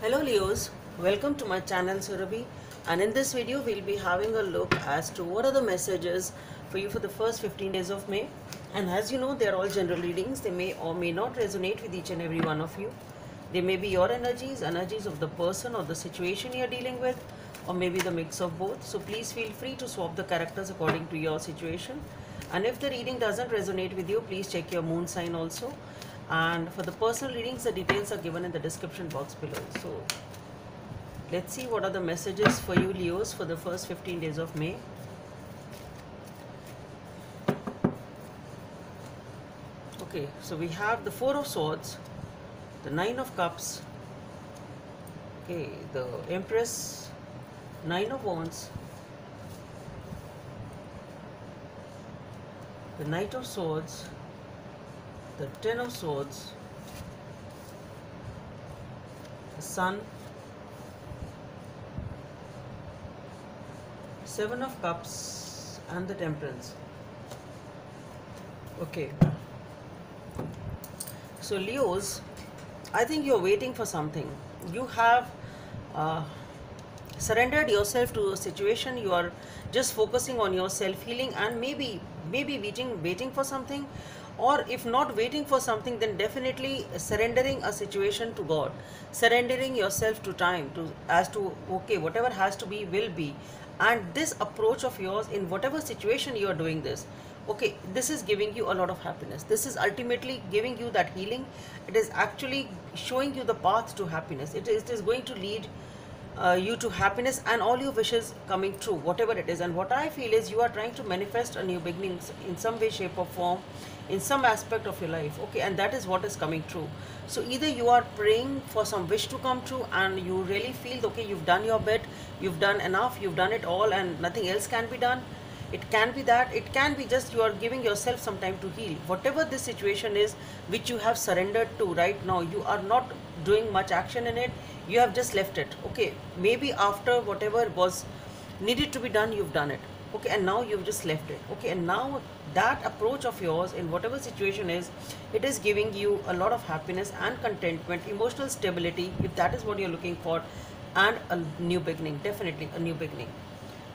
Hello Leos, welcome to my channel Surabhi, and in this video we'll be having a look as to what are the messages for you for the first 15 days of May. And as you know, they're all general readings. They may or may not resonate with each and every one of you. They may be your energies of the person or the situation you're dealing with, or maybe the mix of both. So please feel free to swap the characters according to your situation. And if the reading doesn't resonate with you, please check your moon sign also. And for the personal readings, the details are given in the description box below. So let's see what are the messages for you Leos for the first 15 days of May. Okay, so we have the Four of Swords, the Nine of Cups, okay, the Empress, Nine of Wands, the Knight of Swords, the Ten of Swords, the Sun, Seven of Cups, and the Temperance. Okay, so Leos, I think you're waiting for something. You have surrendered yourself to a situation. You are just focusing on your self-healing and maybe waiting for something, or if not waiting for something, then definitely surrendering a situation to God, surrendering yourself to time, to as to okay, whatever has to be will be. And this approach of yours in whatever situation you are doing this, okay, this is giving you a lot of happiness. This is ultimately giving you that healing. It is actually showing you the path to happiness. It is going to lead you to happiness and all your wishes coming true, whatever it is. And what I feel is you are trying to manifest a new beginning in some way, shape or form, in some aspect of your life, okay, and that is what is coming true. So either you are praying for some wish to come true and you really feel okay, you've done your bit, you've done enough, you've done it all and nothing else can be done. It can be that, it can be just you are giving yourself some time to heal. Whatever this situation is which you have surrendered to right now, you are not doing much action in it, you have just left it, okay. Maybe after whatever was needed to be done, you've done it, okay, and now you've just left it, okay. And now that approach of yours in whatever situation is, it is giving you a lot of happiness and contentment, emotional stability, if that is what you're looking for, and a new beginning, definitely a new beginning.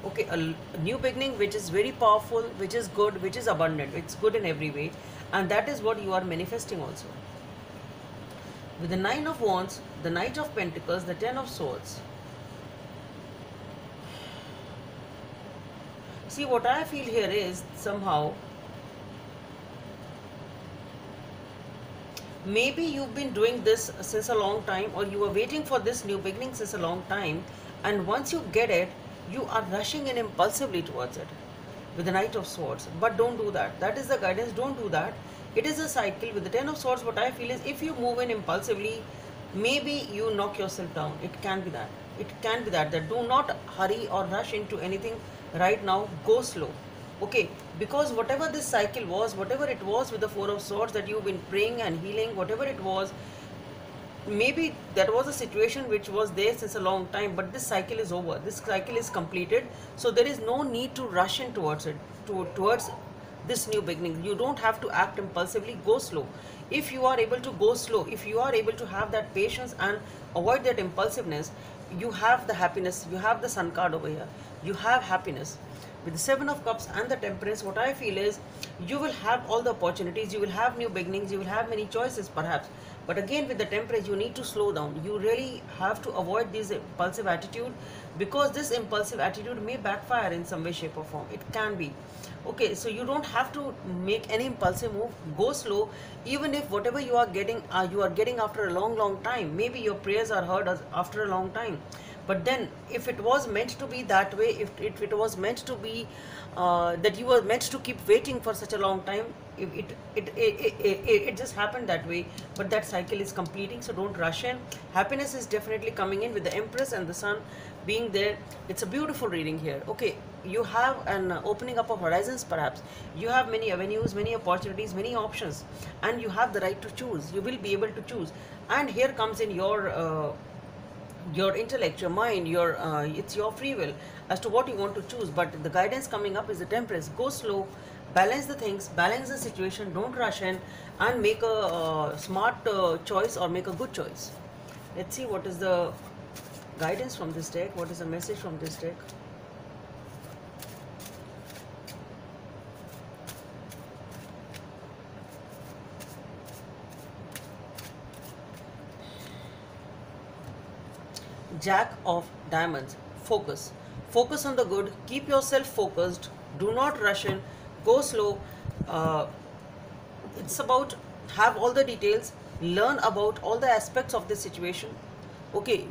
Okay, a new beginning which is very powerful, which is good, which is abundant, it's good in every way, and that is what you are manifesting also. With the Nine of Wands, the Knight of Pentacles, the Ten of Swords. See, what I feel here is somehow maybe you've been doing this since a long time, or you were waiting for this new beginning since a long time, and once you get it, you are rushing in impulsively towards it with the Knight of Swords. But don't do that. That is the guidance. Don't do that. It is a cycle. With the Ten of Swords, what I feel is if you move in impulsively, maybe you knock yourself down. It can be that. It can be that. That do not hurry or rush into anything right now. Go slow. Okay, because whatever this cycle was, whatever it was with the Four of Swords that you've been praying and healing, whatever it was, maybe that was a situation which was there since a long time, but this cycle is over, this cycle is completed, so there is no need to rush in towards it, towards this new beginning. You don't have to act impulsively. Go slow. If you are able to go slow, if you are able to have that patience and avoid that impulsiveness, you have the happiness, you have the Sun card over here, you have happiness. With the Seven of Cups and the Temperance, what I feel is you will have all the opportunities, you will have new beginnings, you will have many choices perhaps. But again, with the Temperance, you need to slow down. You really have to avoid this impulsive attitude, because this impulsive attitude may backfire in some way, shape or form. It can be. Okay, so you don't have to make any impulsive move. Go slow. Even if whatever you are getting after a long time. Maybe your prayers are heard after a long time. But then if it was meant to be that way, if it was meant to be that you were meant to keep waiting for such a long time, it just happened that way. But that cycle is completing, so don't rush in. Happiness is definitely coming in with the Empress and the Sun being there. It's a beautiful reading here. Okay, you have an opening up of horizons perhaps. You have many avenues, many opportunities, many options, and you have the right to choose. You will be able to choose. And here comes in your intellect, your mind, it's your free will as to what you want to choose. But the guidance coming up is the Temperance. Go slow, balance the things, balance the situation, don't rush in, and make a smart choice or make a good choice. Let's see what is the guidance from this deck. What is the message from this deck? Jack of Diamonds. Focus. Focus on the good. Keep yourself focused. Do not rush in. Go slow. Uh, it's about have all the details. Learn about all the aspects of the situation. Okay,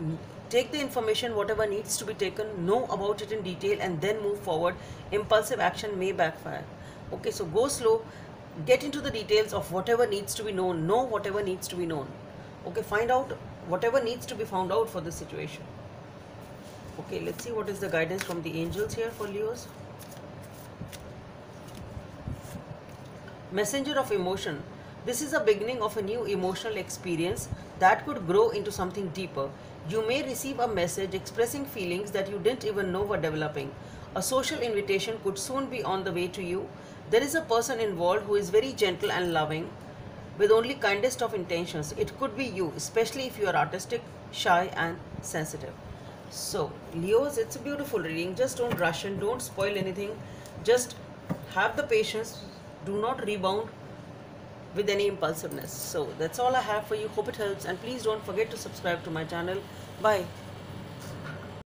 take the information, whatever needs to be taken, know about it in detail, and then move forward. Impulsive action may backfire. Okay, so go slow. Get into the details of whatever needs to be known. Know whatever needs to be known. Okay, find out whatever needs to be found out for this situation. Okay, let's see what is the guidance from the angels here for Leos. Messenger of emotion. This is a beginning of a new emotional experience that could grow into something deeper. You may receive a message expressing feelings that you didn't even know were developing. A social invitation could soon be on the way to you. There is a person involved who is very gentle and loving with only kindest of intentions. It could be you, especially if you are artistic, shy and sensitive. So, Leos, it's a beautiful reading. Just don't rush and don't spoil anything. Just have the patience. Do not rebound with any impulsiveness. So, that's all I have for you. Hope it helps. And please don't forget to subscribe to my channel. Bye.